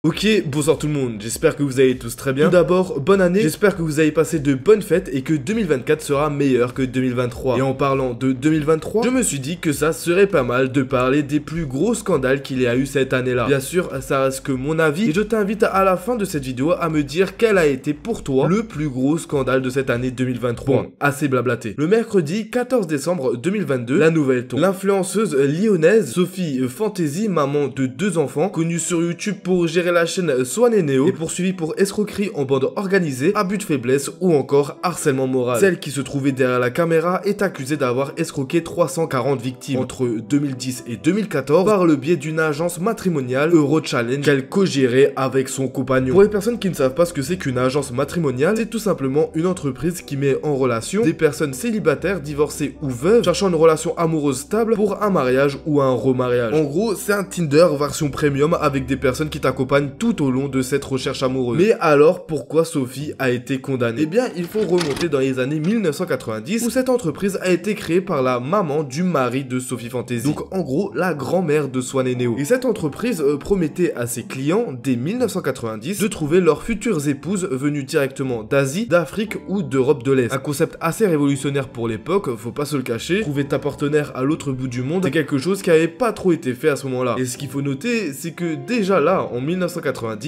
Ok, bonsoir tout le monde, j'espère que vous allez tous très bien. Tout d'abord, bonne année, j'espère que vous avez passé de bonnes fêtes et que 2024 sera meilleur que 2023. Et en parlant de 2023, je me suis dit que ça serait pas mal de parler des plus gros scandales qu'il y a eu cette année-là. Bien sûr, ça reste que mon avis et je t'invite à la fin de cette vidéo à me dire quel a été pour toi le plus gros scandale de cette année 2023. Bon, assez blablaté. Le mercredi 14 décembre 2022, la nouvelle tombe. L'influenceuse lyonnaise Sophie Fantasy, maman de 2 enfants, connue sur YouTube pour gérer la chaîne Swan et Neo, est poursuivie pour escroquerie en bande organisée, abus de faiblesse ou encore harcèlement moral. Celle qui se trouvait derrière la caméra est accusée d'avoir escroqué 340 victimes entre 2010 et 2014 par le biais d'une agence matrimoniale Eurochallenge qu'elle co-gérait avec son compagnon. Pour les personnes qui ne savent pas ce que c'est qu'une agence matrimoniale, c'est tout simplement une entreprise qui met en relation des personnes célibataires, divorcées ou veuves, cherchant une relation amoureuse stable pour un mariage ou un remariage. En gros, c'est un Tinder version premium avec des personnes qui t'accompagnent tout au long de cette recherche amoureuse. Mais alors, pourquoi Sophie a été condamnée? Eh bien, il faut remonter dans les années 1990 où cette entreprise a été créée par la maman du mari de Sophie Fantasy. Donc, en gros, la grand-mère de Swan et Neo. Et cette entreprise promettait à ses clients, dès 1990, de trouver leurs futures épouses venues directement d'Asie, d'Afrique ou d'Europe de l'Est. Un concept assez révolutionnaire pour l'époque, faut pas se le cacher. Trouver ta partenaire à l'autre bout du monde, c'est quelque chose qui avait pas trop été fait à ce moment-là. Et ce qu'il faut noter, c'est que déjà là, en 1990,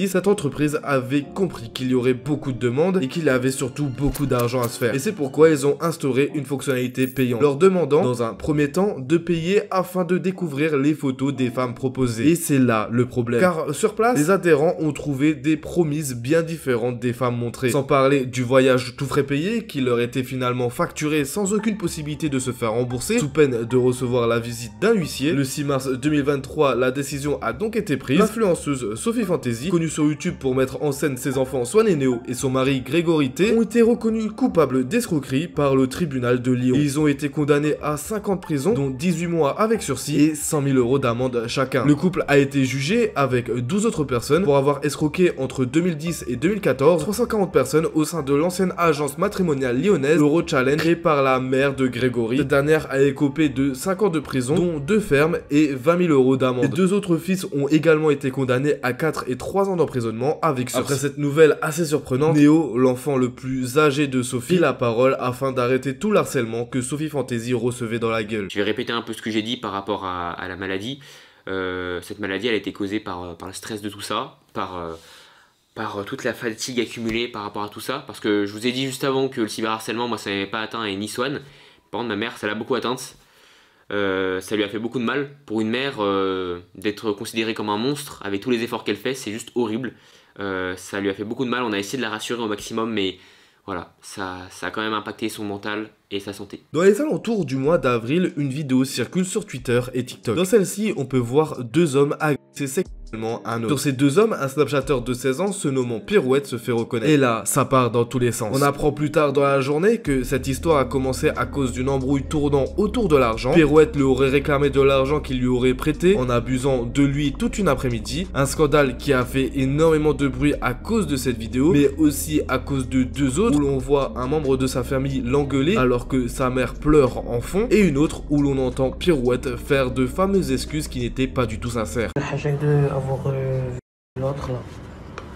cette entreprise avait compris qu'il y aurait beaucoup de demandes et qu'il y avait surtout beaucoup d'argent à se faire. Et c'est pourquoi ils ont instauré une fonctionnalité payante, leur demandant, dans un premier temps, de payer afin de découvrir les photos des femmes proposées. Et c'est là le problème. Car sur place, les adhérents ont trouvé des promises bien différentes des femmes montrées. Sans parler du voyage tout frais payé, qui leur était finalement facturé sans aucune possibilité de se faire rembourser, sous peine de recevoir la visite d'un huissier. Le 6 mars 2023, la décision a donc été prise. L'influenceuse Sophie Fantasy, connue sur YouTube pour mettre en scène ses enfants Swan et Neo et son mari Grégory T, ont été reconnus coupables d'escroquerie par le tribunal de Lyon. Et ils ont été condamnés à 5 ans de prison, dont 18 mois avec sursis et 100 000 € d'amende chacun. Le couple a été jugé avec 12 autres personnes pour avoir escroqué entre 2010 et 2014 340 personnes au sein de l'ancienne agence matrimoniale lyonnaise Eurochallenge créée par la mère de Grégory. Cette dernière a écopé de 5 ans de prison, dont 2 fermes et 20 000 € d'amende. Les 2 autres fils ont également été condamnés à 4 et 3 ans d'emprisonnement avec sursis. Après cette nouvelle assez surprenante, Neo, l'enfant le plus âgé de Sophie, la parole afin d'arrêter tout l'harcèlement que Sophie Fantasy recevait dans la gueule. Je vais répéter un peu ce que j'ai dit par rapport à la maladie. Cette maladie, elle a été causée par le stress de tout ça, par toute la fatigue accumulée par rapport à tout ça. Parce que je vous ai dit juste avant que le cyberharcèlement, moi, ça m'avait pas atteint et ni Swan. Par contre, ma mère, ça l'a beaucoup atteinte. Ça lui a fait beaucoup de mal. Pour une mère, d'être considérée comme un monstre avec tous les efforts qu'elle fait, c'est juste horrible. Ça lui a fait beaucoup de mal. On a essayé de la rassurer au maximum, mais voilà, ça a quand même impacté son mental et sa santé. Dans les alentours du mois d'avril, une vidéo circule sur Twitter et TikTok. Dans celle-ci, on peut voir 2 hommes agresser sexuellement un autre. Sur ces 2 hommes, un snapchatter de 16 ans se nommant Pirouette se fait reconnaître. Et là, ça part dans tous les sens. On apprend plus tard dans la journée que cette histoire a commencé à cause d'une embrouille tournant autour de l'argent. Pirouette lui aurait réclamé de l'argent qu'il lui aurait prêté en abusant de lui toute une après-midi. Un scandale qui a fait énormément de bruit à cause de cette vidéo, mais aussi à cause de 2 autres où l'on voit un membre de sa famille l'engueuler alors que sa mère pleure en fond, et une autre où l'on entend Pirouette faire de fameuses excuses qui n'étaient pas du tout sincères. L'autre là.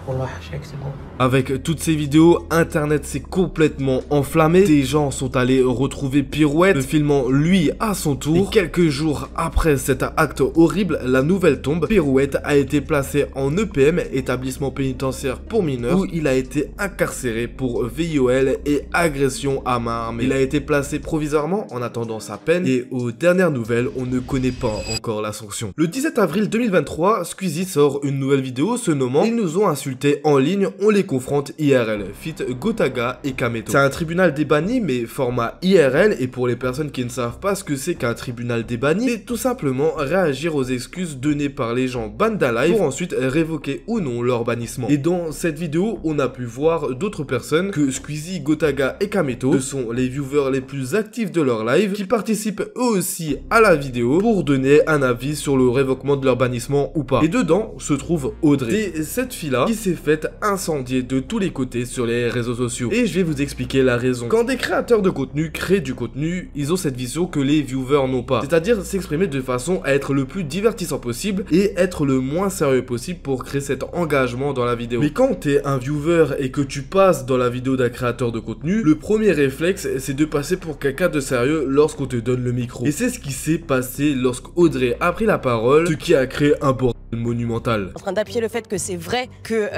C'est bon. Avec toutes ces vidéos, internet s'est complètement enflammé. Des gens sont allés retrouver Pirouette, le filmant lui à son tour. Et quelques jours après cet acte horrible, la nouvelle tombe. Pirouette a été placé en EPM, établissement pénitentiaire pour mineurs, où il a été incarcéré pour VIOL et agression à main armée. Il a été placé provisoirement en attendant sa peine et aux dernières nouvelles, on ne connaît pas encore la sanction. Le 17 avril 2023, Squeezie sort une nouvelle vidéo se nommant « Ils nous ont insultés en ligne, on les confronte IRL, feat Gotaga et Kameto ». C'est un tribunal des bannis mais format IRL, et pour les personnes qui ne savent pas ce que c'est qu'un tribunal des bannis, c'est tout simplement réagir aux excuses données par les gens ban d'un live pour ensuite révoquer ou non leur bannissement. Et dans cette vidéo, on a pu voir d'autres personnes que Squeezie, Gotaga et Kameto, ce sont les viewers les plus actifs de leur live, qui participent eux aussi à la vidéo pour donner un avis sur le révoquement de leur bannissement ou pas. Et dedans se trouve Audrey. C'est cette fille-là qui s'est fait incendier de tous les côtés sur les réseaux sociaux. Et je vais vous expliquer la raison. Quand des créateurs de contenu créent du contenu, ils ont cette vision que les viewers n'ont pas. C'est-à-dire s'exprimer de façon à être le plus divertissant possible et être le moins sérieux possible pour créer cet engagement dans la vidéo. Mais quand t'es un viewer et que tu passes dans la vidéo d'un créateur de contenu, le premier réflexe c'est de passer pour quelqu'un de sérieux lorsqu'on te donne le micro. Et c'est ce qui s'est passé lorsqu'Audrey a pris la parole, ce qui a créé un bordel monumental. En train d'appuyer le fait que c'est vrai que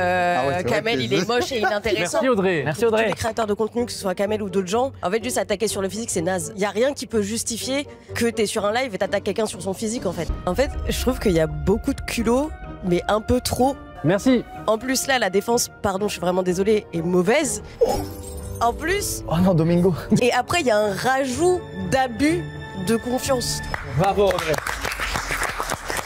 Kamel il est moche et inintéressant. Merci Audrey, merci Audrey. Tous les créateurs de contenu, que ce soit Kamel ou d'autres gens, en fait juste attaquer sur le physique c'est naze. Y a rien qui peut justifier que t'es sur un live et t'attaques quelqu'un sur son physique en fait. En fait, je trouve qu'il y a beaucoup de culot, mais un peu trop. Merci. En plus là, la défense, pardon, je suis vraiment désolée, est mauvaise. En plus. Oh non, Domingo. Et après, il y a un rajout d'abus de confiance. Bravo Audrey.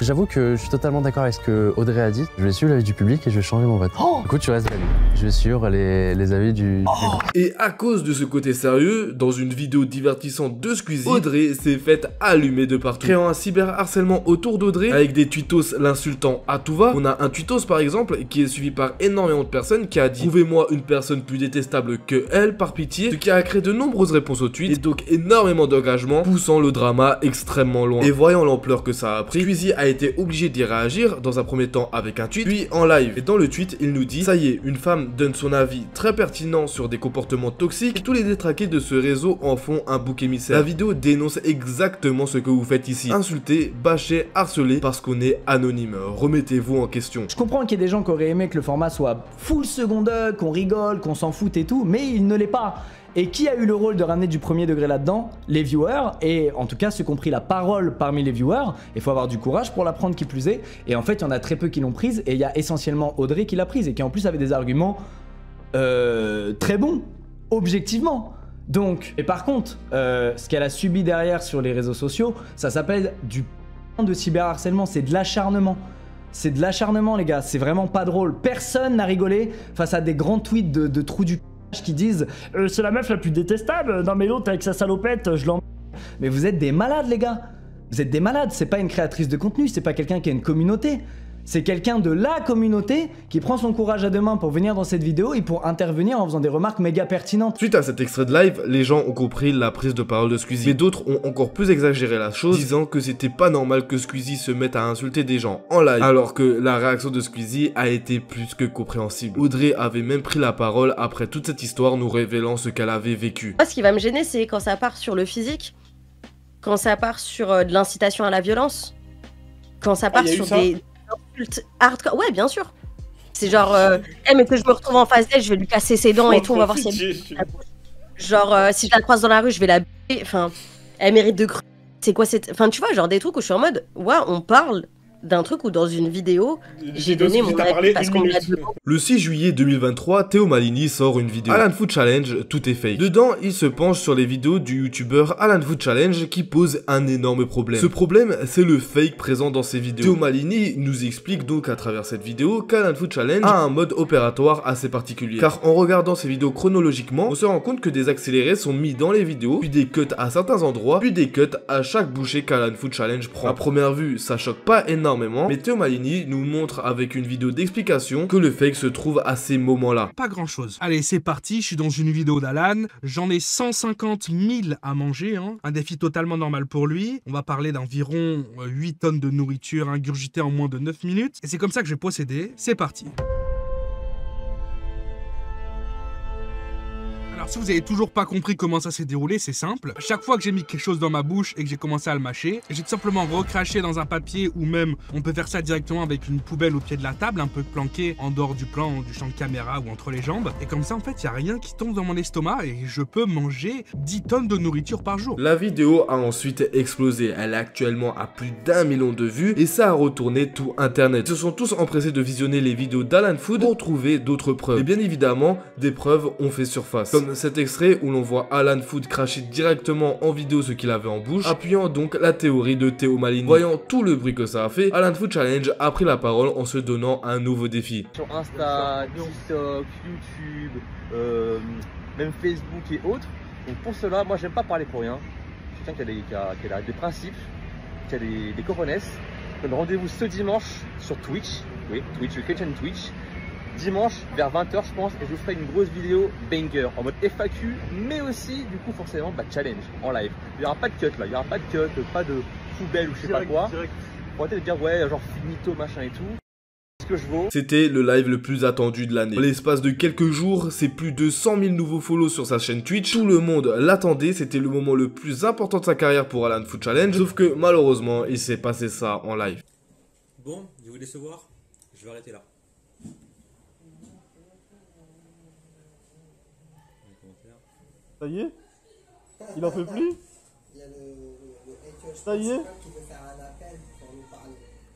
J'avoue que je suis totalement d'accord avec ce que Audrey a dit. Je vais suivre l'avis du public et je vais changer mon vote. Du coup, tu restes l'avis. Je vais suivre les avis du public. Et à cause de ce côté sérieux, dans une vidéo divertissante de Squeezie, Audrey s'est faite allumer de partout, créant un cyberharcèlement autour d'Audrey avec des tweetos l'insultant à tout va. On a un tweetos par exemple qui est suivi par énormément de personnes qui a dit « Trouvez-moi une personne plus détestable que elle, par pitié », ce qui a créé de nombreuses réponses au tweet et donc énormément d'engagement, poussant le drama extrêmement loin. Et voyant l'ampleur que ça a pris, Squeezie a été obligé d'y réagir dans un premier temps avec un tweet, puis en live. Et dans le tweet, il nous dit « Ça y est, une femme donne son avis très pertinent sur des comportements toxiques et tous les détraqués de ce réseau en font un bouc émissaire. » La vidéo dénonce exactement ce que vous faites ici. Insulter, bâcher, harceler parce qu'on est anonyme. Remettez-vous en question. Je comprends qu'il y ait des gens qui auraient aimé que le format soit full secondaire, qu'on rigole, qu'on s'en foute et tout, mais il ne l'est pas. Et qui a eu le rôle de ramener du premier degré là-dedans? Les viewers, et en tout cas ceux qui ont pris la parole parmi les viewers. Il faut avoir du courage pour la prendre qui plus est. Et en fait, il y en a très peu qui l'ont prise, et il y a essentiellement Audrey qui l'a prise, et qui en plus avait des arguments très bons, objectivement. Donc, et par contre, ce qu'elle a subi derrière sur les réseaux sociaux, ça s'appelle du de cyberharcèlement, c'est de l'acharnement. C'est de l'acharnement les gars, c'est vraiment pas drôle. Personne n'a rigolé face à des grands tweets de trous du qui disent c'est la meuf la plus détestable, non mais l'autre avec sa salopette, je l'en... Mais vous êtes des malades les gars. Vous êtes des malades, c'est pas une créatrice de contenu, c'est pas quelqu'un qui a une communauté. C'est quelqu'un de la communauté qui prend son courage à deux mains pour venir dans cette vidéo et pour intervenir en faisant des remarques méga pertinentes. Suite à cet extrait de live, les gens ont compris la prise de parole de Squeezie. Mais d'autres ont encore plus exagéré la chose, disant que c'était pas normal que Squeezie se mette à insulter des gens en live, alors que la réaction de Squeezie a été plus que compréhensible. Audrey avait même pris la parole après toute cette histoire, nous révélant ce qu'elle avait vécu. Moi, ce qui va me gêner, c'est quand ça part sur le physique, quand ça part sur de l'incitation à la violence, quand ça part sur des... hardcore, ouais bien sûr. C'est genre, mais que je me retrouve en face d'elle, je vais lui casser ses dents et tout, on va voir si elle... Genre, si je la croise dans la rue, je vais la b***er, enfin, elle mérite de crever. C'est quoi cette... Enfin, tu vois, genre des trucs où je suis en mode, ouais, on parle d'un truc où dans une vidéo, j'ai donné mon avis parce qu'on me l'a demandé. Le 6 juillet 2023, Théo Malini sort une vidéo. Alan Food Challenge, tout est fake. Dedans, il se penche sur les vidéos du youtubeur Alan Food Challenge qui pose un énorme problème. Ce problème, c'est le fake présent dans ses vidéos. Théo Malini nous explique donc à travers cette vidéo qu'Alan Food Challenge a un mode opératoire assez particulier. Car en regardant ces vidéos chronologiquement, on se rend compte que des accélérés sont mis dans les vidéos, puis des cuts à certains endroits, puis des cuts à chaque bouchée qu'Alan Food Challenge prend. À première vue, ça choque pas énormément, mais Théo Malini nous montre avec une vidéo d'explication que le fake se trouve à ces moments-là. Pas grand chose. Allez, c'est parti, je suis dans une vidéo d'Alan, j'en ai 150 000 à manger, hein. Un défi totalement normal pour lui. On va parler d'environ 8 tonnes de nourriture ingurgitée en moins de 9 minutes. Et c'est comme ça que je vais procéder, c'est parti. Alors si vous avez toujours pas compris comment ça s'est déroulé, c'est simple. Chaque fois que j'ai mis quelque chose dans ma bouche et que j'ai commencé à le mâcher, j'ai tout simplement recraché dans un papier, ou même on peut faire ça directement avec une poubelle au pied de la table, un peu planquée en dehors du plan du champ de caméra ou entre les jambes. Et comme ça en fait il n'y a rien qui tombe dans mon estomac et je peux manger 10 tonnes de nourriture par jour. La vidéo a ensuite explosé, elle est actuellement à plus d'1 million de vues et ça a retourné tout internet. Ils se sont tous empressés de visionner les vidéos d'Alan Food pour trouver d'autres preuves. Et bien évidemment, des preuves ont fait surface. Comme cet extrait où l'on voit Alan Food cracher directement en vidéo ce qu'il avait en bouche, appuyant donc la théorie de Théo Malini. Voyant tout le bruit que ça a fait, Alan Food Challenge a pris la parole en se donnant un nouveau défi. Sur Insta, TikTok, YouTube, même Facebook et autres. Donc pour cela, moi j'aime pas parler pour rien. Je suis quelqu'un qui a des principes, qui a des cojones. Je donne rendez-vous ce dimanche sur Twitch. Oui, Twitch, Twitch. dimanche vers 20h je pense, et je vous ferai une grosse vidéo banger en mode FAQ, mais aussi du coup forcément challenge en live. Il n'y aura pas de cut là, il n'y aura pas de cut, pas de poubelle ou je sais pas quoi. Pour peut-être dire ouais genre finito machin et tout. Ce que je vaux. C'était le live le plus attendu de l'année. En l'espace de quelques jours, c'est plus de 100 000 nouveaux follow sur sa chaîne Twitch. Tout le monde l'attendait, c'était le moment le plus important de sa carrière pour Alan Food Challenge. Sauf que malheureusement, il s'est passé ça en live. Bon, je vais vous décevoir, je vais arrêter là. Ça y est? Il en peut plus? Ça y est?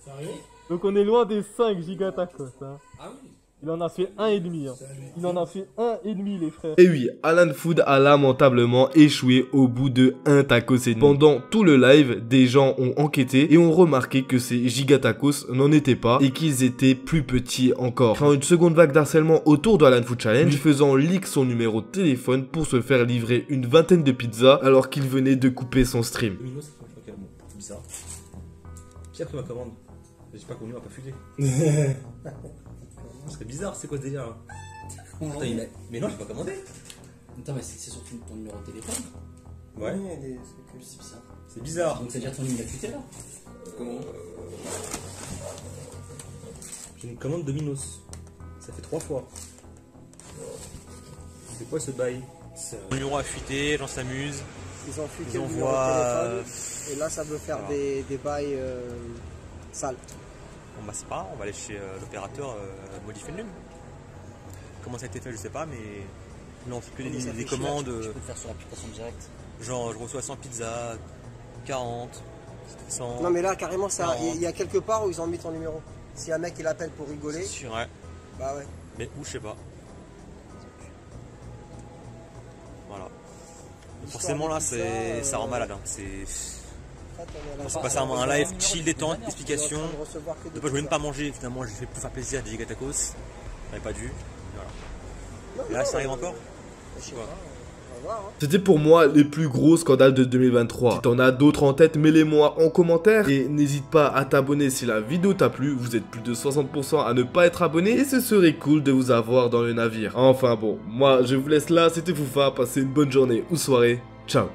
Sérieux? Donc on est loin des 5 gigatacos. Hein. Ah oui. Il en a fait 1,5. Hein. Il en a fait 1,5 les frères. Et oui, Alan Food a lamentablement échoué au bout de 1 tacos et demi. Pendant tout le live, des gens ont enquêté et ont remarqué que ces gigatacos n'en étaient pas et qu'ils étaient plus petits encore. Créant une seconde vague d'harcèlement autour de Alan Food Challenge, lui faisant leak son numéro de téléphone pour se faire livrer une vingtaine de pizzas alors qu'il venait de couper son stream. Domino's, ok, bon, c'est bizarre. Qui a pris ma commande? J'ai pas connu, on va pas fuiter. Ce serait bizarre, c'est quoi ce délire là? Putain, mais non, j'ai pas commandé. Attends, mais c'est surtout ton numéro de téléphone. Ouais. C'est bizarre. C'est bizarre. Donc ça veut dire que ton numéro a fuité là? Comment? J'ai une commande Domino's. Ça fait 3 fois. C'est quoi ce bail? Le numéro a fuité, j'en s'amuse. Ils ont fuité le numéro de téléphone. Et là, ça veut faire des bails sales. Bon bah c'est pas grave, on va aller chez l'opérateur modifier le numéro. Comment ça a été fait je sais pas, mais non c'est que des commandes. Tu peux le faire sur l'application directe. Genre je reçois 100 pizzas, 40, 100. Non mais là carrément il y a quelque part où ils ont mis ton numéro. Si un mec il appelle pour rigoler. C'est sûr, ouais. Bah ouais. Mais où je sais pas. Voilà. Forcément là ça rend malade. Hein. C'est passé un live chill détente, explication. De fois je voulais même pas manger, finalement j'ai fait pour faire plaisir à des gigatacos. J'avais pas dû. Voilà. Et là ça arrive encore. C'était pour moi les plus gros scandales de 2023. Si t'en as d'autres en tête, mets-les-moi en commentaire. Et n'hésite pas à t'abonner si la vidéo t'a plu. Vous êtes plus de 60% à ne pas être abonné. Et ce serait cool de vous avoir dans le navire. Enfin bon, moi je vous laisse là. C'était Foufa. Passez une bonne journée ou soirée. Ciao.